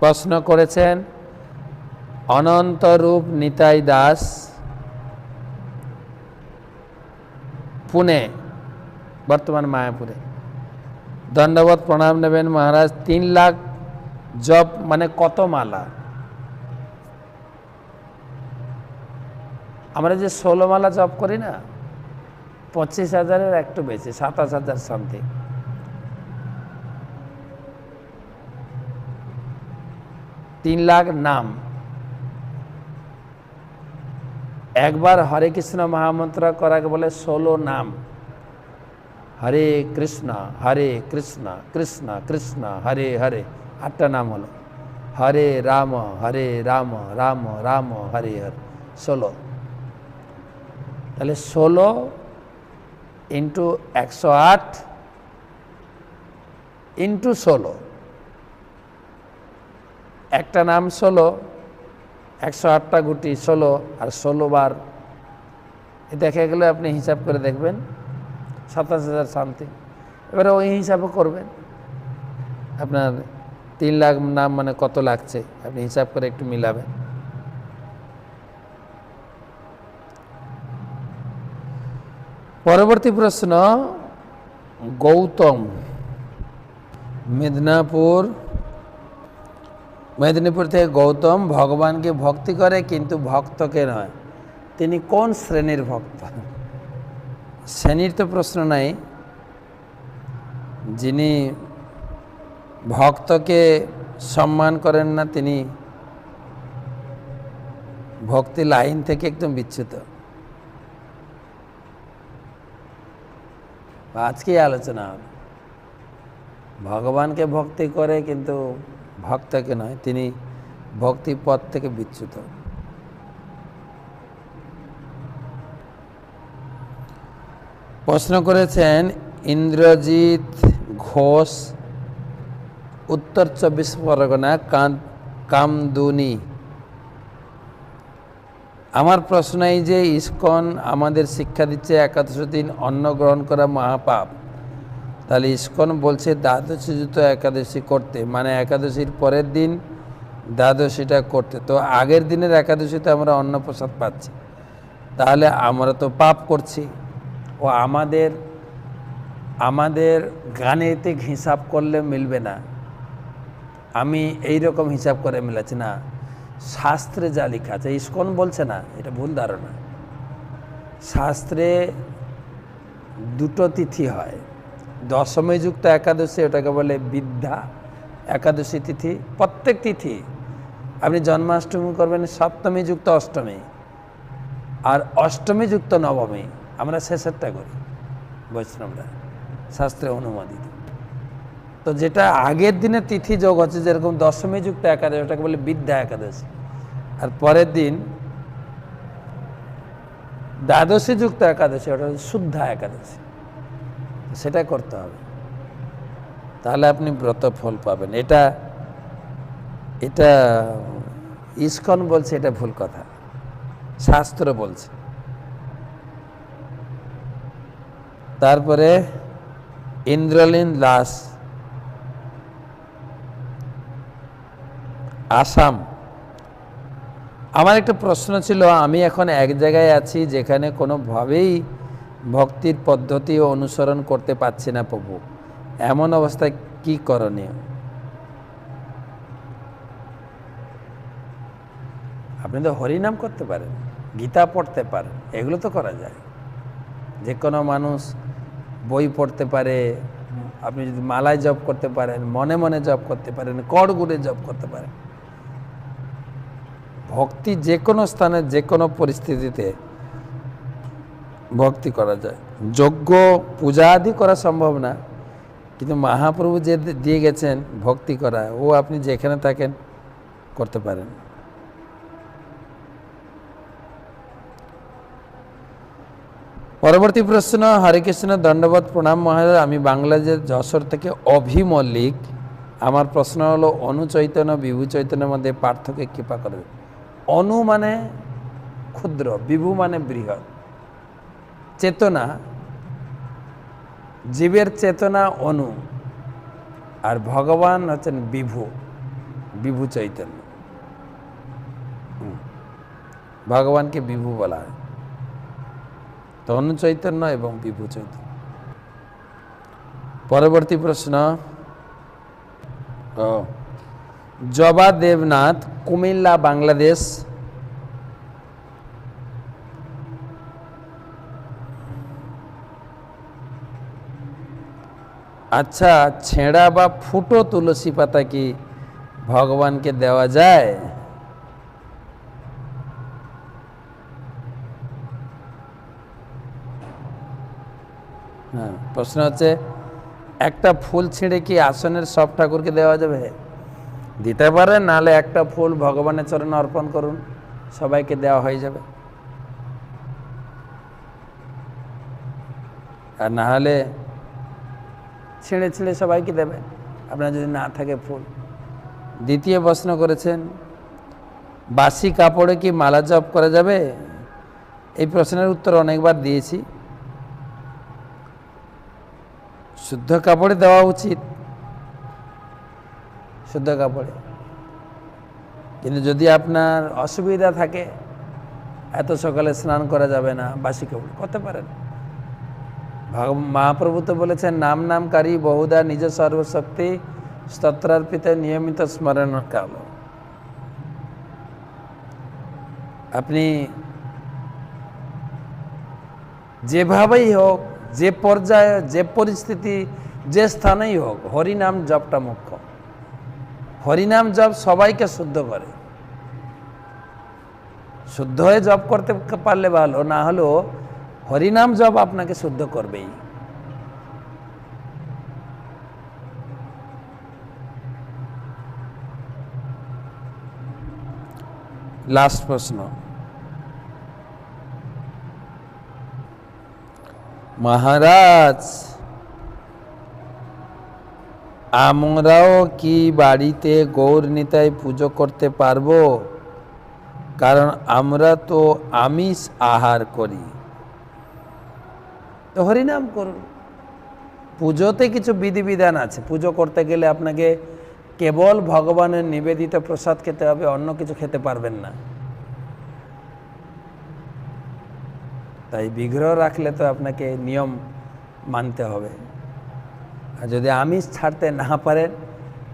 প্রশ্ন করেছেন অনন্তরূপ নিতাই দাস, পুনে, বর্তমান মায়াপুরে। দণ্ডবত প্রণাম নেবেন মহারাজ। 3 লাখ জপ মানে কত মালা? আমরা যে 16 মালা জপ করি না, 25,000-এর একটু বেশি, 27,000 সামথিং। তিন লাখ নাম। একবার হরে কৃষ্ণ মহামন্ত্র করাকে বলে 16 নাম। হরে কৃষ্ণ কৃষ্ণ কৃষ্ণ হরে হরে, 8টা নাম হলো। হরে রাম রাম রাম হরে হরে, 16। তাহলে 16 ইন্টু 108 ইন্টু 16, একটা নাম 16, 108টা গুটি 16, আর 16 বার দেখা গেলে আপনি হিসাব করে দেখবেন 27,000 সামথিং। এবারে ওই হিসাবও করবেন, আপনার 3 লাখ নাম মানে কত লাগছে আপনি হিসাব করে একটু মিলাবেন। পরবর্তী প্রশ্ন, গৌতম, মেদিনীপুর থেকে গৌতম ভগবানকে ভক্তি করে কিন্তু ভক্তকে নয়, তিনি কোন শ্রেণীর ভক্ত? শ্রেণীর তো প্রশ্ন নাই, যিনি ভক্তকে সম্মান করেন না তিনি ভক্তি লাইন থেকে একদম বিচ্যুত। আজকেই আলোচনা হবে, ভগবানকে ভক্তি করে কিন্তু ভক্তকে নয়, তিনি ভক্তি পথ থেকে বিচ্যুত। প্রশ্ন করেছেন ইন্দ্রজিৎ ঘোষ, উত্তর 24 পরগনা, কামদুনি। আমার প্রশ্ন এই যে ইসকন আমাদের শিক্ষা দিচ্ছে 11 দিন অন্ন গ্রহণ করা মহাপাপ, তাহলে ইসকন বলছে দ্বাদশীযুক্ত একাদশী করতে, মানে একাদশীর পরের দিন দ্বাদশীটা করতে। তো আগের দিনের একাদশীতে আমরা অন্ন প্রসাদ পাচ্ছি, তাহলে আমরা তো পাপ করছি। ও আমাদের গাণিতিক হিসাব করলে মিলবে না, আমি এই রকম হিসাব করে মিলাচ্ছি না, শাস্ত্রে যা লেখা আছে। ইসকন বলছে না, এটা ভুল ধারণা। শাস্ত্রে 2টো তিথি হয়, দশমী যুক্ত একাদশী, ওটাকে বলে বিদ্যা একাদশী তিথি। প্রত্যেক তিথি আপনি জন্মাষ্টমী করবেন সপ্তমী যুক্ত অষ্টমী, আর অষ্টমী যুক্ত নবমী, আমরা শেষেরটা করি বৈষ্ণবরা, শাস্ত্রে অনুমোদিত। তো যেটা আগের দিনের তিথি যোগ হচ্ছে, যেরকম দশমী যুক্ত একাদশী, ওটাকে বলে বিদ্যা একাদশী, আর পরের দিন দ্বাদশী যুক্ত একাদশী, ওটা শুদ্ধা একাদশী, সেটা করতে হবে, তাহলে আপনি ব্রত ফল পাবেন। এটা ইসকন বলছে, এটা ভুল কথা, শাস্ত্র বলছে। তারপরে ইন্দ্রলীন দাস, আসাম। আমার একটা প্রশ্ন ছিল, আমি এখন এক জায়গায় আছি যেখানে কোনোভাবেই ভক্তির পদ্ধতি অনুসরণ করতে পারছি না প্রভু, এমন অবস্থায় কি করণীয়? আপনি তো হরিনাম করতে পারেন, গীতা পড়তে পারেন, এগুলো তো করা যায়। যে কোনো মানুষ বই পড়তে পারে, আপনি যদি মালায় জপ করতে পারেন, মনে মনে জপ করতে পারেন, করগুড়ে জপ করতে পারেন। ভক্তি যে কোনো স্থানে যে কোনো পরিস্থিতিতে ভক্তি করা যায়। যজ্ঞ পূজা আদি করা সম্ভব না, কিন্তু মহাপ্রভু যে দিয়ে গেছেন ভক্তি করা, ও আপনি যেখানে থাকেন করতে পারেন। পরবর্তী প্রশ্ন, হরে কৃষ্ণ, দণ্ডবত প্রণাম মহারাজ। আমি বাংলাদেশের যশোর থেকে অভি মল্লিক। আমার প্রশ্ন হলো, অনু চৈতন্য বিভু চৈতন্যের মধ্যে পার্থক্য কৃপা করে। অনু মানে ক্ষুদ্র, বিভু মানে বৃহৎ। চেতনা, জীবের চেতনা অনু, আর ভগবান হচ্ছেন বিভু। বিভু চৈতন্য। ভগবানকে বিভু বলা হয়, তনু চৈতন্য এবং বিভু চৈতন্য। পরবর্তী প্রশ্ন, জবা দেবনাথ, কুমিল্লা, বাংলাদেশ। আচ্ছা, ছেঁড়া বা ফুটো তুলসী পাতা কি ভগবানকে দেওয়া যায়? হ্যাঁ, প্রশ্ন হচ্ছে একটা ফুল ছিঁড়ে কি আসনের সব ঠাকুরকে দেওয়া যাবে? দিতে পারেন, নাহলে একটা ফুল ভগবানের চরণে অর্পণ করুন, সবাইকে দেওয়া হয়ে যাবে। আর না হলে ছিঁড়ে ছিঁড়ে সবাইকে দেবে, আপনার যদি না থাকে ফুল। দ্বিতীয় প্রশ্ন করেছেন, বাসি কাপড়ে কি মালা জপ করা যাবে? এই প্রশ্নের উত্তর অনেকবার দিয়েছি। শুদ্ধ কাপড়ে দেওয়া উচিত, শুদ্ধ কাপড়ে। কিন্তু যদি আপনার অসুবিধা থাকে, এত সকালে স্নান করা যাবে না, বাসি কাপড় করতে পারেন। মহাপ্রভু তো বলেছেন, নাম নামকারী বহুদা নিজ সর্বশক্তি স্তোত্রার্পিতে নিয়মিত স্মরণ কাল। আপনি যেভাবেই হোক, যে পর্যায়ে, যে পরিস্থিতি, যে স্থানেই হোক, হরিনাম জপটা মুখ্য। হরিনাম জপ সবাইকে শুদ্ধ করে। শুদ্ধ হয়ে জপ করতে পারলে ভালো, না হলেও হরিনাম জপ আপনাকে শুদ্ধ করবেই। লাস্ট প্রশ্ন, মহারাজ আমরাও কি বাড়িতে গৌর নিতাই পুজো করতে পারবো? কারণ আমরা তো আমিষ আহার করি। তো হরিনাম করুন। পুজোতে কিছু বিধিবিধান আছে। পুজো করতে গেলে আপনাকে কেবল ভগবানের নিবেদিত প্রসাদ খেতে হবে, অন্য কিছু খেতে পারবেন না। তাই বিগ্রহ রাখলে তো আপনাকে নিয়ম মানতে হবে। আর যদি আমিষ ছাড়তে না পারেন,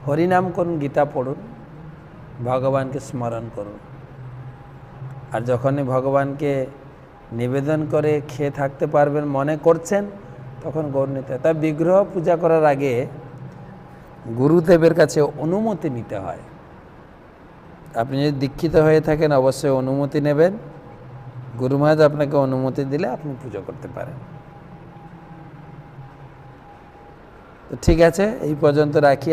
হরিনাম করুন, গীতা পড়ুন, ভগবানকে স্মরণ করুন। আর যখনই ভগবানকে নিবেদন করে খেয়ে থাকতে পারবেন মনে করছেন, তখন গৌর নিতে। তাই বিগ্রহ পূজা করার আগে গুরুদেবের কাছে অনুমতি নিতে হয়। আপনি যদি দীক্ষিত হয়ে থাকেন, অবশ্যই অনুমতি নেবেন। গুরু মহারাজ আপনাকে অনুমতি দিলে আপনি পুজো করতে পারেন। তো ঠিক আছে, এই পর্যন্ত রাখি।